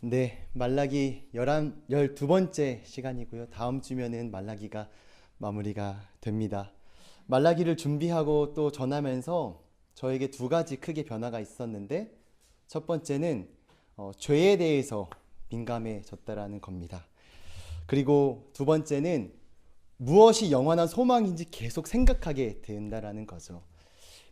네, 말라기 12번째 시간이고요. 다음 주면은 말라기가 마무리가 됩니다. 말라기를 준비하고 또 전하면서 저에게 두 가지 크게 변화가 있었는데 첫 번째는 죄에 대해서 민감해졌다라는 겁니다. 그리고 두 번째는 무엇이 영원한 소망인지 계속 생각하게 된다라는 거죠.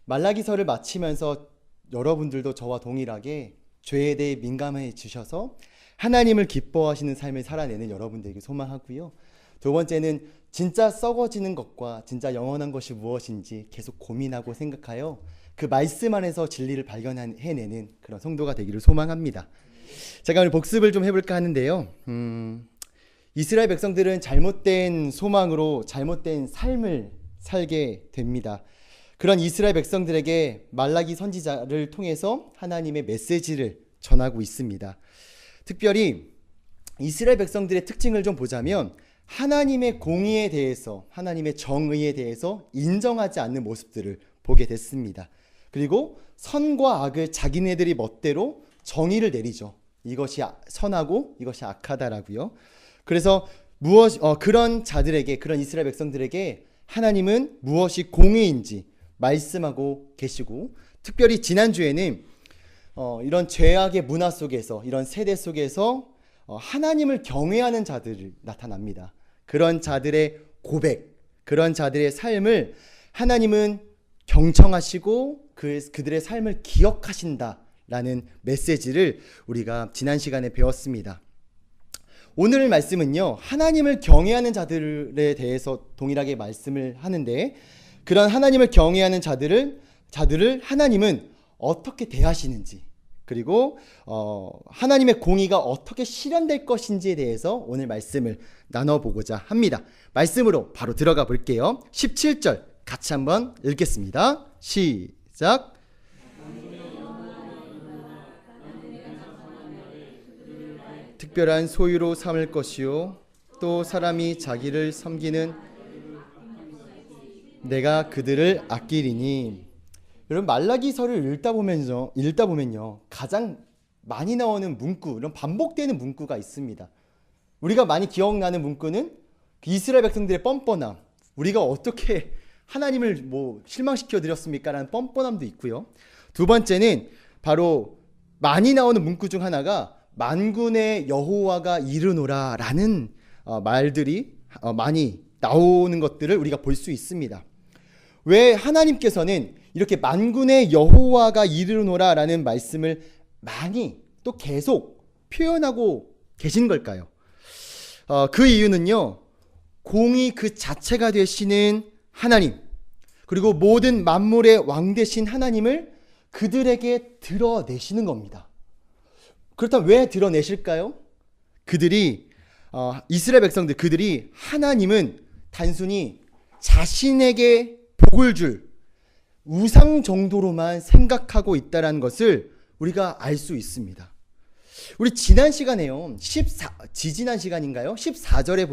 말라기서를 마치면서 여러분들도 저와 동일하게 죄에 대해 민감해지셔서 하나님을 기뻐하시는 삶을 살아내는 여러분들에게 소망하고요. 두 번째는 진짜 썩어지는 것과 진짜 영원한 것이 무엇인지 계속 고민하고 생각하여 그 말씀 안에서 진리를 발견해내는 그런 성도가 되기를 소망합니다. 제가 오늘 복습을 좀 해볼까 하는데요. 이스라엘 백성들은 잘못된 소망으로 잘못된 삶을 살게 됩니다. 그런 이스라엘 백성들에게 말라기 선지자를 통해서 하나님의 메시지를 전하고 있습니다. 특별히 이스라엘 백성들의 특징을 좀 보자면 하나님의 공의에 대해서, 하나님의 정의에 대해서 인정하지 않는 모습들을 보게 됐습니다. 그리고 선과 악을 자기네들이 멋대로 정의를 내리죠. 이것이 선하고 이것이 악하다라고요. 그래서 그런 자들에게, 그런 이스라엘 백성들에게 하나님은 무엇이 공의인지 말씀하고 계시고, 특별히 지난주에는 이런 죄악의 문화 속에서, 이런 세대 속에서 하나님을 경외하는 자들이 나타납니다. 그런 자들의 고백, 그런 자들의 삶을 하나님은 경청하시고 그들의 삶을 기억하신다라는 메시지를 우리가 지난 시간에 배웠습니다. 오늘 말씀은요, 하나님을 경외하는 자들에 대해서 동일하게 말씀을 하는데, 그런 하나님을 경외하는 자들을 하나님은 어떻게 대하시는지, 그리고 하나님의 공의가 어떻게 실현될 것인지에 대해서 오늘 말씀을 나눠보고자 합니다. 말씀으로 바로 들어가 볼게요. 17절 같이 한번 읽겠습니다. 시작. 특별한 소유로 삼을 것이요 또 사람이 자기를 섬기는 내가 그들을 아끼리니. 여러분, 말라기서를 읽다 보면요 가장 많이 나오는 문구, 이런 반복되는 문구가 있습니다. 우리가 많이 기억나는 문구는 이스라엘 백성들의 뻔뻔함, 우리가 어떻게 하나님을 실망시켜 드렸습니까? 라는 뻔뻔함도 있고요. 두 번째는 바로 많이 나오는 문구 중 하나가 만군의 여호와가 이르노라 라는 말들이 많이 나오는 것들을 우리가 볼 수 있습니다. 왜 하나님께서는 이렇게 만군의 여호와가 이르노라 라는 말씀을 많이 또 계속 표현하고 계신 걸까요? 그 이유는요, 공의 그 자체가 되시는 하나님, 그리고 모든 만물의 왕 되신 하나님을 그들에게 드러내시는 겁니다. 그렇다면 왜 드러내실까요? 이스라엘 백성들, 그들이 하나님은 단순히 자신에게 복을 줄 우상 정도로만 생각하고 있다는 것을 우리가 알 수 있습니다. 우리 지난 시간에요, 지지난 시간인가요? 14절에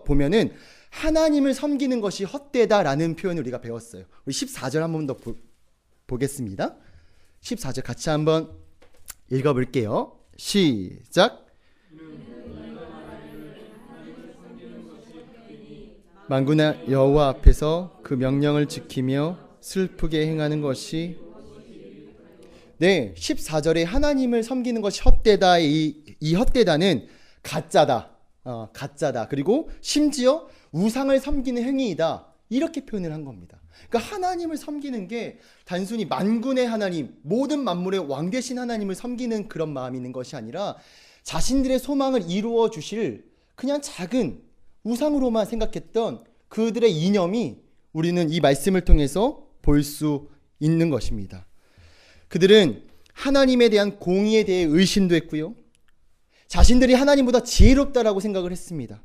보면은 하나님을 섬기는 것이 헛되다라는 표현을 우리가 배웠어요. 우리 14절 한 번 더 보겠습니다. 14절 같이 한번 읽어볼게요. 시작. 만군의 여호와 앞에서 그 명령을 지키며 슬프게 행하는 것이, 네, 14절에 하나님을 섬기는 것이 헛되다, 이 헛되다는 가짜다, 그리고 심지어 우상을 섬기는 행위이다, 이렇게 표현을 한 겁니다. 그러니까 하나님을 섬기는 게 단순히 만군의 하나님, 모든 만물의 왕 되신 하나님을 섬기는 그런 마음이 있는 것이 아니라 자신들의 소망을 이루어 주실 그냥 작은 우상으로만 생각했던 그들의 이념이 우리는 이 말씀을 통해서 볼 수 있는 것입니다. 그들은 하나님에 대한 공의에 대해 의심도 했고요, 자신들이 하나님보다 지혜롭다라고 생각을 했습니다.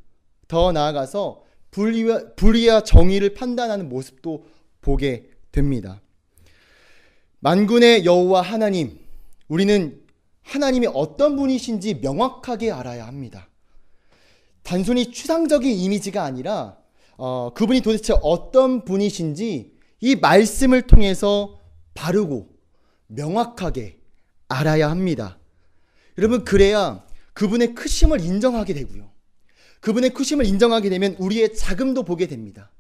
더 나아가서 불의와 정의를 판단하는 모습도 보게 됩니다. 만군의 여호와 하나님, 우리는 하나님이 어떤 분이신지 명확하게 알아야 합니다. 단순히 추상적인 이미지가 아니라 그분이 도대체 어떤 분이신지 이 말씀을 통해서 바르고 명확하게 알아야 합니다. 여러분, 그래야 그분의 크심을 인정하게 되고요. 그분의 크심을 인정하게 되면 우리의 작음도 보게 됩니다.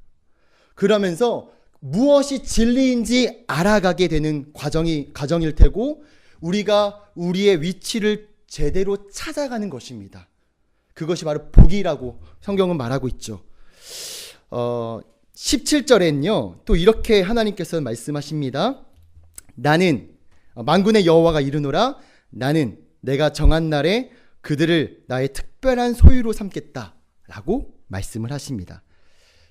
그러면서 무엇이 진리인지 알아가게 되는 과정일 테고, 우리가 우리의 위치를 제대로 찾아가는 것입니다. 그것이 바로 복이라고 성경은 말하고 있죠. 17절에는요, 또 이렇게 하나님께서 말씀하십니다. 나는 만군의 여호와가 이르노라, 나는 내가 정한 날에 그들을 나의 특별한 소유로 삼겠다 라고 말씀을 하십니다.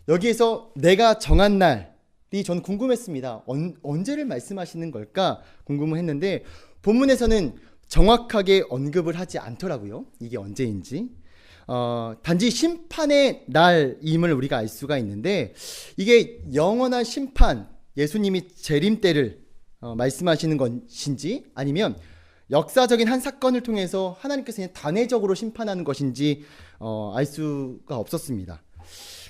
여기에서 내가 정한 날이 전 궁금했습니다. 언제를 말씀하시는 걸까 궁금했는데 본문에서는 정확하게 언급을 하지 않더라고요. 이게 언제인지. 단지 심판의 날임을 우리가 알 수가 있는데, 이게 영원한 심판, 예수님이 재림 때를 말씀하시는 것인지, 아니면 역사적인 한 사건을 통해서 하나님께서 그냥 단회적으로 심판하는 것인지 알 수가 없었습니다.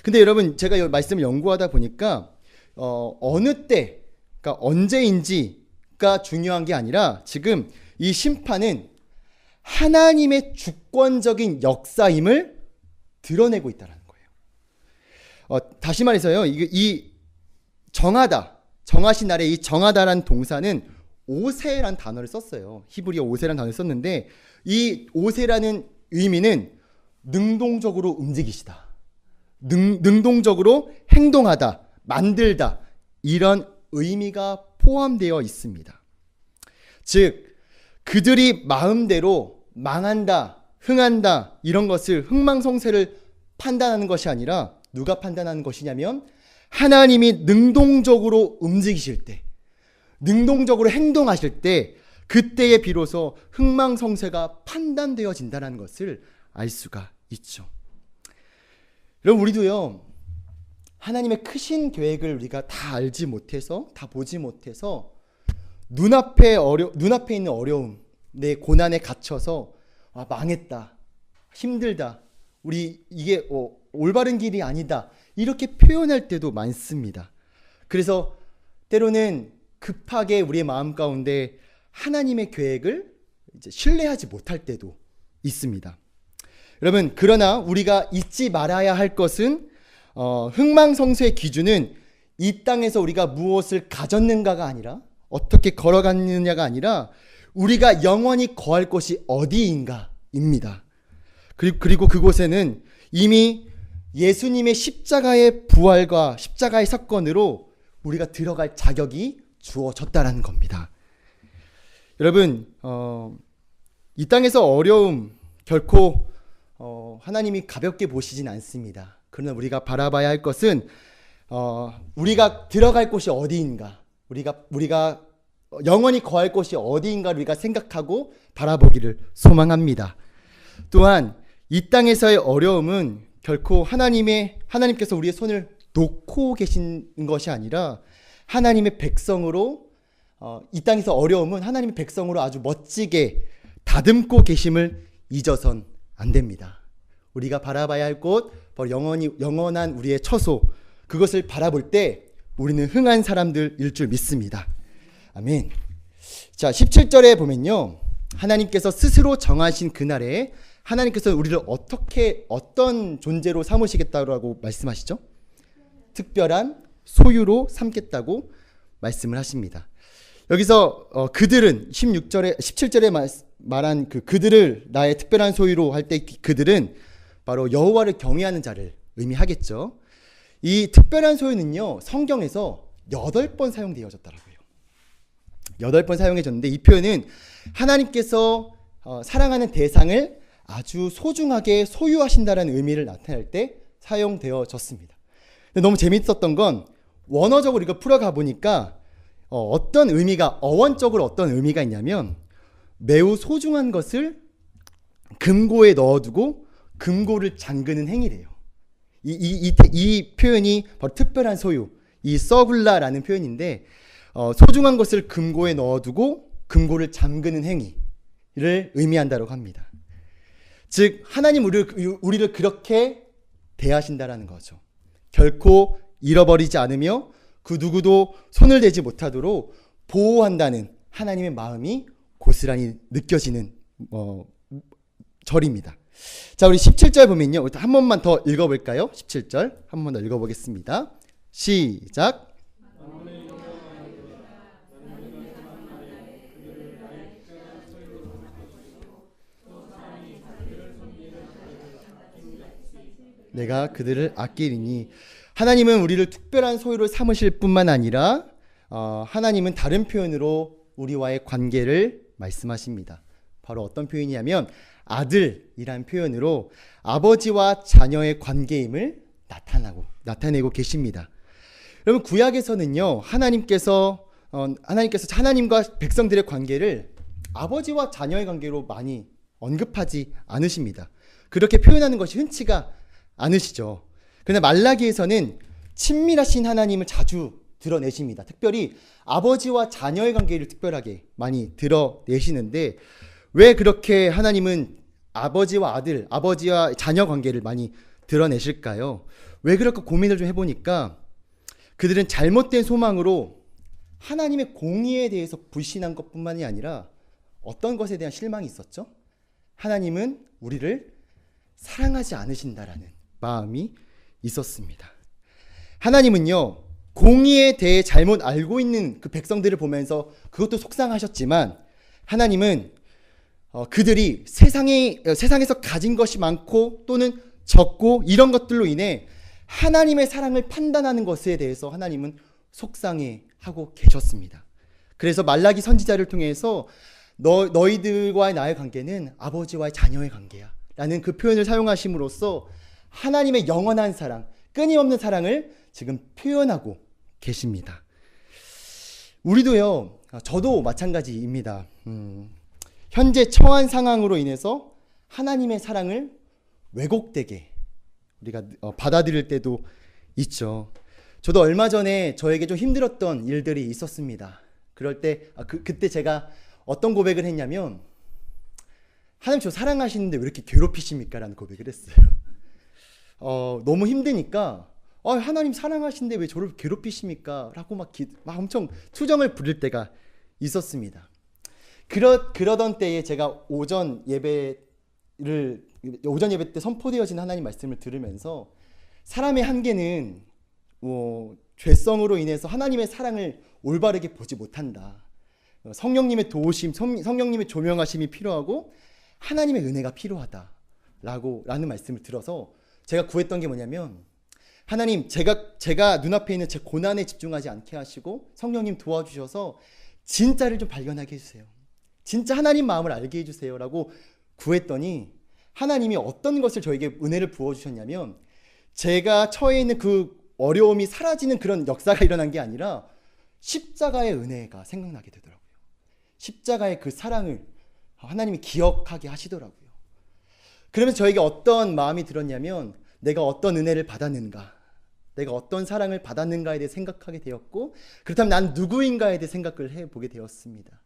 근데 여러분, 제가 이 말씀을 연구하다 보니까 어느 때, 그러니까 언제인지가 중요한 게 아니라 지금 이 심판은 하나님의 주권적인 역사임을 드러내고 있다는 거예요. 다시 말해서요, 이 정하다, 정하신 날에 이 정하다라는 동사는 오세라는 단어를 썼어요. 히브리어 오세라는 단어를 썼는데, 이 오세라는 의미는 능동적으로 움직이시다, 능동적으로 행동하다, 만들다, 이런 의미가 포함되어 있습니다. 즉 그들이 마음대로 망한다, 흥한다, 이런 것을, 흥망성쇠를 판단하는 것이 아니라 누가 판단하는 것이냐면 하나님이 능동적으로 움직이실 때, 능동적으로 행동하실 때, 그때에 비로소 흥망성쇠가 판단되어진다는 것을 알 수가 있죠. 여러분, 우리도요, 하나님의 크신 계획을 우리가 다 알지 못해서, 다 보지 못해서 눈앞에 있는 어려움, 내 고난에 갇혀서 망했다, 힘들다, 우리 이게 올바른 길이 아니다, 이렇게 표현할 때도 많습니다. 그래서 때로는 급하게 우리의 마음 가운데 하나님의 계획을 이제 신뢰하지 못할 때도 있습니다. 여러분, 그러나 우리가 잊지 말아야 할 것은 흥망성쇠의 기준은 이 땅에서 우리가 무엇을 가졌는가가 아니라, 어떻게 걸어갔느냐가 아니라 우리가 영원히 거할 곳이 어디인가입니다. 그리고 그곳에는 이미 예수님의 십자가의 부활과 십자가의 사건으로 우리가 들어갈 자격이 주어졌다는 겁니다. 여러분, 이 땅에서 어려움 결코 하나님이 가볍게 보시진 않습니다. 그러나 우리가 바라봐야 할 것은 우리가 들어갈 곳이 어디인가, 우리가 영원히 거할 곳이 어디인가를 우리가 생각하고 바라보기를 소망합니다. 또한 이 땅에서의 어려움은 결코 하나님께서 우리의 손을 놓고 계신 것이 아니라 하나님의 백성으로, 이 땅에서 어려움은 하나님의 백성으로 아주 멋지게 다듬고 계심을 잊어선 안 됩니다. 우리가 바라봐야 할 곳, 바로 영원한 우리의 처소, 그것을 바라볼 때 우리는 흥한 사람들일 줄 믿습니다. 아멘. 자, 17절에 보면요, 하나님께서 스스로 정하신 그날에 하나님께서 우리를 어떤 존재로 삼으시겠다고 말씀하시죠? 특별한 소유로 삼겠다고 말씀을 하십니다. 여기서 그들은 17절에 말한 그들을 나의 특별한 소유로 할 때 그들은 바로 여호와를 경외하는 자를 의미하겠죠. 이 특별한 소유는요, 성경에서 8번 사용되어졌더라고요. 8번 사용해졌는데, 이 표현은 하나님께서 사랑하는 대상을 아주 소중하게 소유하신다는 의미를 나타낼 때 사용되어졌습니다. 근데 너무 재밌었던 건 원어적으로 이거 풀어가 보니까 어원적으로 어떤 의미가 있냐면, 매우 소중한 것을 금고에 넣어두고 금고를 잠그는 행위래요. 이 표현이 바로 특별한 소유, 이 서굴라라는 표현인데, 소중한 것을 금고에 넣어두고 금고를 잠그는 행위를 의미한다고 합니다. 즉 하나님 우리를 그렇게 대하신다라는 거죠. 결코 잃어버리지 않으며 그 누구도 손을 대지 못하도록 보호한다는 하나님의 마음이 고스란히 느껴지는 절입니다. 자, 우리 17절 보면요. 한 번만 더 읽어볼까요? 17절 한 번 더 읽어보겠습니다. 시작. 내가 그들을 아끼리니. 하나님은 우리를 특별한 소유로 삼으실 뿐만 아니라 하나님은 다른 표현으로 우리와의 관계를 말씀하십니다. 바로 어떤 표현이냐면 아들이란 표현으로 아버지와 자녀의 관계임을 나타내고 계십니다. 여러분, 구약에서는요, 하나님께서 하나님과 백성들의 관계를 아버지와 자녀의 관계로 많이 언급하지 않으십니다. 그렇게 표현하는 것이 흔치가 않으시죠. 그러나 말라기에서는 친밀하신 하나님을 자주 드러내십니다. 특별히 아버지와 자녀의 관계를 특별하게 많이 드러내시는데, 왜 그렇게 하나님은 아버지와 아들, 아버지와 자녀 관계를 많이 드러내실까요? 왜 그럴까 고민을 좀 해보니까 그들은 잘못된 소망으로 하나님의 공의에 대해서 불신한 것뿐만이 아니라 어떤 것에 대한 실망이 있었죠? 하나님은 우리를 사랑하지 않으신다라는 마음이 있었습니다. 하나님은요, 공의에 대해 잘못 알고 있는 그 백성들을 보면서 그것도 속상하셨지만, 하나님은 그들이 세상에서 가진 것이 많고 또는 적고 이런 것들로 인해 하나님의 사랑을 판단하는 것에 대해서 하나님은 속상해하고 계셨습니다. 그래서 말라기 선지자를 통해서 너희들과의 나의 관계는 아버지와의 자녀의 관계야 라는 그 표현을 사용하심으로써 하나님의 영원한 사랑, 끊임없는 사랑을 지금 표현하고 계십니다. 우리도요, 저도 마찬가지입니다. 현재 처한 상황으로 인해서 하나님의 사랑을 왜곡되게 우리가 받아들일 때도 있죠. 저도 얼마 전에 저에게 좀 힘들었던 일들이 있었습니다. 그럴 때 그때 제가 어떤 고백을 했냐면, 하나님 저 사랑하시는데 왜 이렇게 괴롭히십니까? 라는 고백을 했어요. 너무 힘드니까 하나님 사랑하시는데 왜 저를 괴롭히십니까? 라고 막 엄청 투정을 부릴 때가 있었습니다. 그러던 때에 제가 오전 예배 때 선포되어진 하나님 말씀을 들으면서, 사람의 한계는 죄성으로 인해서 하나님의 사랑을 올바르게 보지 못한다. 성령님의 도우심, 성령님의 조명하심이 필요하고 하나님의 은혜가 필요하다라는 말씀을 들어서 제가 구했던 게 뭐냐면, 하나님, 제가 눈앞에 있는 제 고난에 집중하지 않게 하시고 성령님 도와주셔서 진짜를 좀 발견하게 해주세요. 진짜 하나님 마음을 알게 해주세요 라고 구했더니, 하나님이 어떤 것을 저에게 은혜를 부어주셨냐면, 제가 처해 있는 그 어려움이 사라지는 그런 역사가 일어난 게 아니라 십자가의 은혜가 생각나게 되더라고요. 십자가의 그 사랑을 하나님이 기억하게 하시더라고요. 그러면서 저에게 어떤 마음이 들었냐면, 내가 어떤 은혜를 받았는가, 내가 어떤 사랑을 받았는가에 대해 생각하게 되었고, 그렇다면 난 누구인가에 대해 생각을 해보게 되었습니다.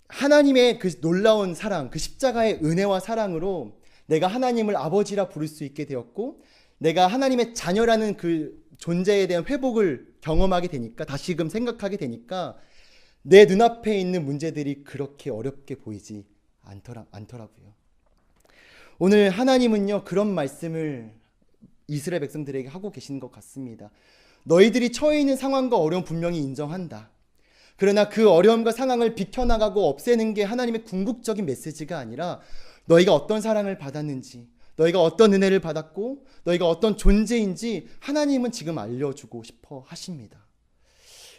하나님의 그 놀라운 사랑, 그 십자가의 은혜와 사랑으로 내가 하나님을 아버지라 부를 수 있게 되었고, 내가 하나님의 자녀라는 그 존재에 대한 회복을 경험하게 되니까, 다시금 생각하게 되니까 내 눈앞에 있는 문제들이 그렇게 어렵게 보이지 않더라고요. 오늘 하나님은요, 그런 말씀을 이스라엘 백성들에게 하고 계신 것 같습니다. 너희들이 처해 있는 상황과 어려움 분명히 인정한다. 그러나 그 어려움과 상황을 비켜나가고 없애는 게 하나님의 궁극적인 메시지가 아니라, 너희가 어떤 사랑을 받았는지, 너희가 어떤 은혜를 받았고 너희가 어떤 존재인지 하나님은 지금 알려주고 싶어 하십니다.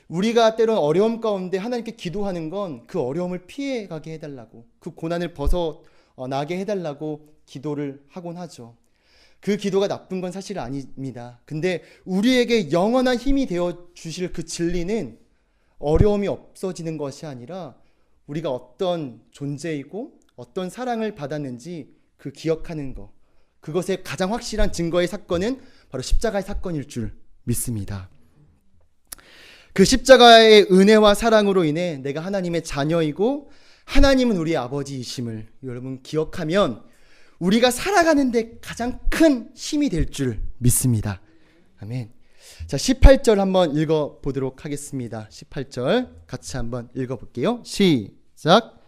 우리가 때론 어려움 가운데 하나님께 기도하는 건 그 어려움을 피해가게 해달라고, 그 고난을 벗어나게 해달라고 기도를 하곤 하죠. 그 기도가 나쁜 건 사실 아닙니다. 근데 우리에게 영원한 힘이 되어 주실 그 진리는 어려움이 없어지는 것이 아니라 우리가 어떤 존재이고 어떤 사랑을 받았는지 그 기억하는 것, 그것의 가장 확실한 증거의 사건은 바로 십자가의 사건일 줄 믿습니다. 그 십자가의 은혜와 사랑으로 인해 내가 하나님의 자녀이고 하나님은 우리의 아버지이심을 여러분 기억하면 우리가 살아가는데 가장 큰 힘이 될 줄 믿습니다. 아멘. 자, 18절 한번 읽어보도록 하겠습니다. 18절 같이 한번 읽어볼게요. 시작.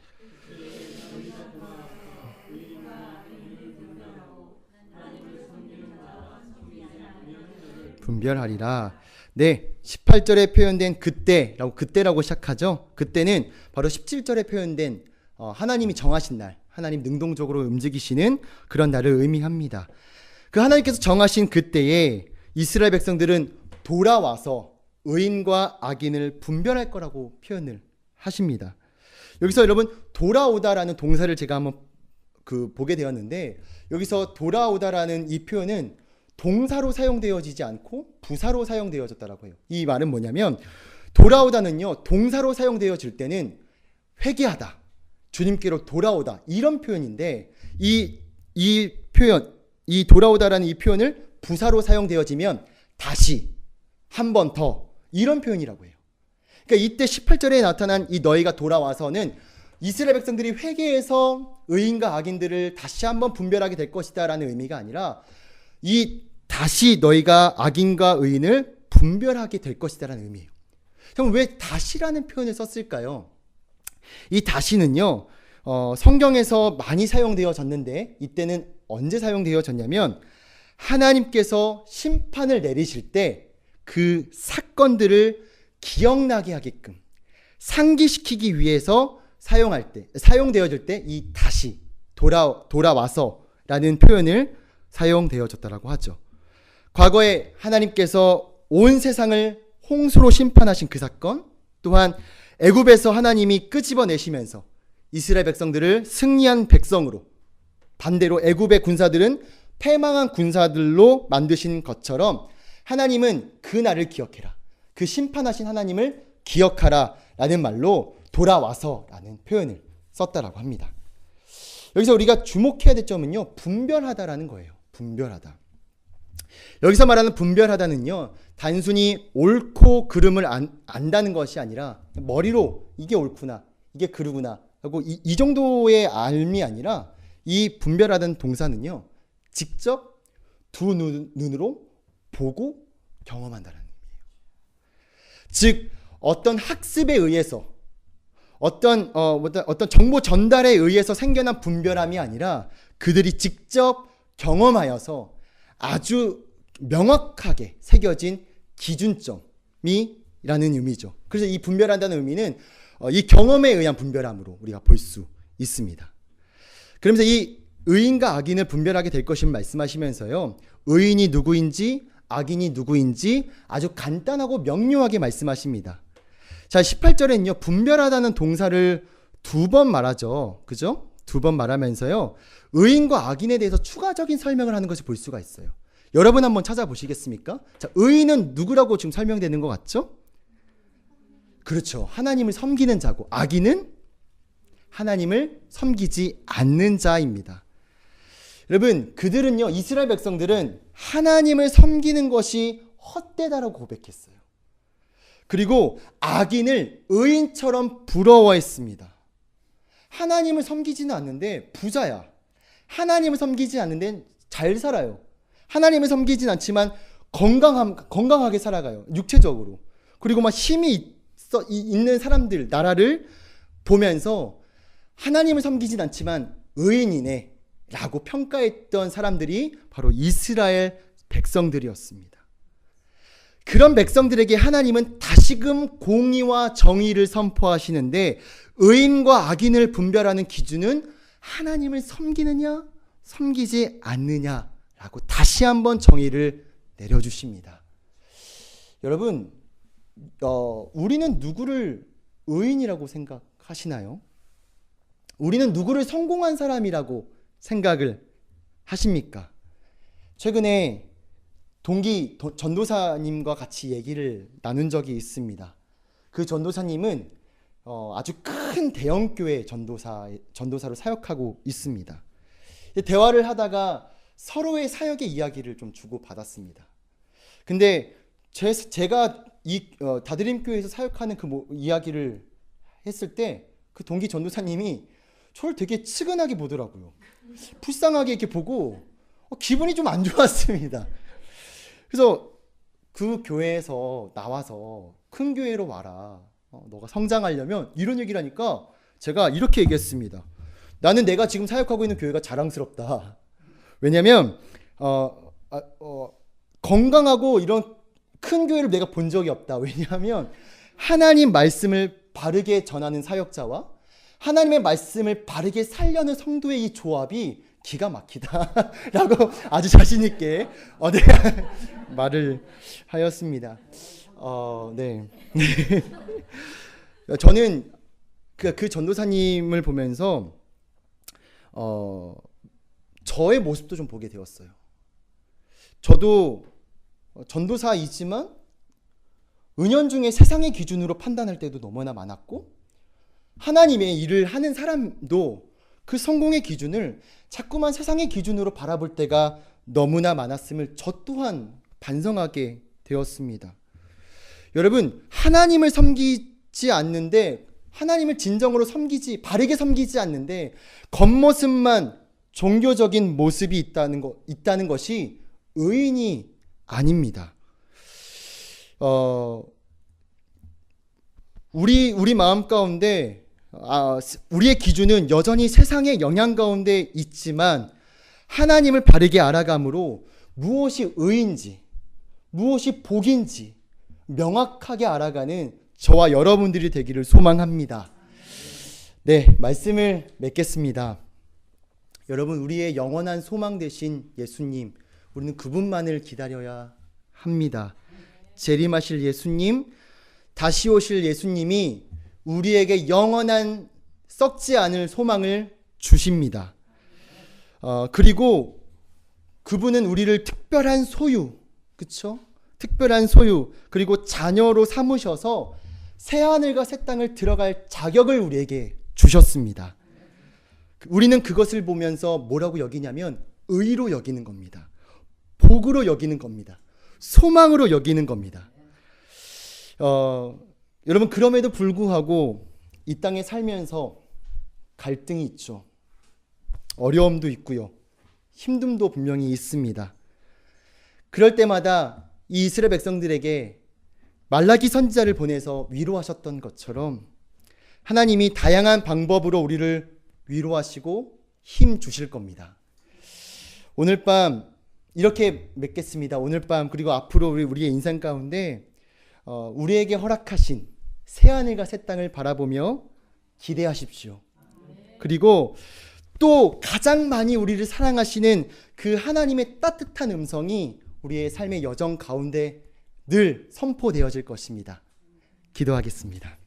분별하리라. 네, 18절에 표현된 그때라고 시작하죠. 그때는 바로 17절에 표현된 하나님이 정하신 날, 하나님 능동적으로 움직이시는 그런 날을 의미합니다. 그 하나님께서 정하신 그때에 이스라엘 백성들은 돌아와서 의인과 악인을 분별할 거라고 표현을 하십니다. 여기서 여러분 돌아오다라는 동사를 제가 한번 보게 되었는데, 여기서 돌아오다라는 이 표현은 동사로 사용되어지지 않고 부사로 사용되어졌다라고 해요. 이 말은 뭐냐면, 돌아오다는요 동사로 사용되어질 때는 회개하다, 주님께로 돌아오다, 이런 표현인데, 이 표현, 이 돌아오다라는 이 표현을 부사로 사용되어지면 다시, 한 번 더, 이런 표현이라고 해요. 그러니까 이때 18절에 나타난 이 너희가 돌아와서는 이스라엘 백성들이 회개해서 의인과 악인들을 다시 한번 분별하게 될 것이다 라는 의미가 아니라, 이 다시 너희가 악인과 의인을 분별하게 될 것이다 라는 의미예요. 그럼 왜 다시라는 표현을 썼을까요? 이 다시는요 성경에서 많이 사용되어졌는데, 이때는 언제 사용되어졌냐면 하나님께서 심판을 내리실 때 그 사건들을 기억나게 하게끔 상기시키기 위해서 사용되어질 때 이 다시, 돌아와서 라는 표현을 사용되어졌다라고 하죠. 과거에 하나님께서 온 세상을 홍수로 심판하신 그 사건, 또한 애굽에서 하나님이 끄집어내시면서 이스라엘 백성들을 승리한 백성으로, 반대로 애굽의 군사들은 패망한 군사들로 만드신 것처럼 하나님은 그 날을 기억해라, 그 심판하신 하나님을 기억하라 라는 말로 돌아와서 라는 표현을 썼다라고 합니다. 여기서 우리가 주목해야 될 점은요, 분별하다라는 거예요. 분별하다. 여기서 말하는 분별하다는요, 단순히 옳고 그름을 안다는 것이 아니라 머리로 이게 옳구나, 이게 그르구나 하고 이 정도의 알미 아니라, 이 분별하다는 동사는요 직접 두 눈으로 보고 경험한다는 의미예요. 즉 어떤 학습에 의해서, 어떤 정보 전달에 의해서 생겨난 분별함이 아니라 그들이 직접 경험하여서 아주 명확하게 새겨진 기준점이라는 의미죠. 그래서 이 분별한다는 의미는 이 경험에 의한 분별함으로 우리가 볼 수 있습니다. 그러면서 이 의인과 악인을 분별하게 될 것임을 말씀하시면서요, 의인이 누구인지 악인이 누구인지 아주 간단하고 명료하게 말씀하십니다. 자, 18절에는요 분별하다는 동사를 두 번 말하죠. 그죠? 두 번 말하면서요 의인과 악인에 대해서 추가적인 설명을 하는 것을 볼 수가 있어요. 여러분 한번 찾아보시겠습니까? 자, 의인은 누구라고 지금 설명되는 것 같죠? 그렇죠. 하나님을 섬기는 자고, 악인은 하나님을 섬기지 않는 자입니다. 여러분, 그들은요, 이스라엘 백성들은 하나님을 섬기는 것이 헛되다라고 고백했어요. 그리고 악인을 의인처럼 부러워했습니다. 하나님을 섬기지는 않는데 부자야. 하나님을 섬기지 않는데 잘 살아요. 하나님을 섬기진 않지만 건강하게 살아가요. 육체적으로. 그리고 막 힘이 있는 사람들, 나라를 보면서 하나님을 섬기진 않지만 의인이네 라고 평가했던 사람들이 바로 이스라엘 백성들이었습니다. 그런 백성들에게 하나님은 다시금 공의와 정의를 선포하시는데, 의인과 악인을 분별하는 기준은 하나님을 섬기느냐 섬기지 않느냐라고 다시 한번 정의를 내려주십니다. 여러분, 우리는 누구를 의인이라고 생각하시나요? 우리는 누구를 성공한 사람이라고 생각을 하십니까? 최근에 동기 전도사님과 같이 얘기를 나눈 적이 있습니다. 그 전도사님은 아주 큰 대형교회 전도사로 사역하고 있습니다. 대화를 하다가 서로의 사역의 이야기를 좀 주고받았습니다. 근데 제가 이 다드림교회에서 사역하는 그 이야기를 했을 때 그 동기 전도사님이 저를 되게 측은하게 보더라고요. 불쌍하게 이렇게 보고 기분이 좀 안 좋았습니다. 그래서 그 교회에서 나와서 큰 교회로 와라. 너가 성장하려면 이런 얘기를 하니까 제가 이렇게 얘기했습니다. 나는 내가 지금 사역하고 있는 교회가 자랑스럽다. 왜냐면 건강하고 이런 큰 교회를 내가 본 적이 없다. 왜냐하면 하나님 말씀을 바르게 전하는 사역자와 하나님의 말씀을 바르게 살려는 성도의 이 조합이 기가 막히다 라고 아주 자신 있게 네, 말을 하였습니다. 네. 저는 그 전도사님을 보면서 저의 모습도 좀 보게 되었어요. 저도 전도사이지만 은연중에 세상의 기준으로 판단할 때도 너무나 많았고, 하나님의 일을 하는 사람도 그 성공의 기준을 자꾸만 세상의 기준으로 바라볼 때가 너무나 많았음을 저 또한 반성하게 되었습니다. 여러분, 하나님을 섬기지 않는데, 하나님을 진정으로 바르게 섬기지 않는데 겉모습만 종교적인 모습이 있다는 것이 의인이 아닙니다. 우리 마음 가운데 우리의 기준은 여전히 세상의 영향 가운데 있지만 하나님을 바르게 알아감으로 무엇이 의인지, 무엇이 복인지 명확하게 알아가는 저와 여러분들이 되기를 소망합니다. 네, 말씀을 맺겠습니다. 여러분, 우리의 영원한 소망 되신 예수님, 우리는 그분만을 기다려야 합니다. 재림하실 예수님, 다시 오실 예수님이 우리에게 영원한 썩지 않을 소망을 주십니다. 그리고 그분은 우리를 특별한 소유, 그쵸? 특별한 소유, 그리고 자녀로 삼으셔서 새하늘과 새 땅을 들어갈 자격을 우리에게 주셨습니다. 우리는 그것을 보면서 뭐라고 여기냐면 의로 여기는 겁니다. 복으로 여기는 겁니다. 소망으로 여기는 겁니다. 여러분, 그럼에도 불구하고 이 땅에 살면서 갈등이 있죠. 어려움도 있고요. 힘듦도 분명히 있습니다. 그럴 때마다 이 이스라엘 백성들에게 말라기 선지자를 보내서 위로하셨던 것처럼 하나님이 다양한 방법으로 우리를 위로하시고 힘 주실 겁니다. 오늘 밤 이렇게 맺겠습니다. 오늘 밤 그리고 앞으로 우리의 인생 가운데 우리에게 허락하신 새하늘과 새 땅을 바라보며 기대하십시오. 그리고 또 가장 많이 우리를 사랑하시는 그 하나님의 따뜻한 음성이 우리의 삶의 여정 가운데 늘 선포되어질 것입니다. 기도하겠습니다.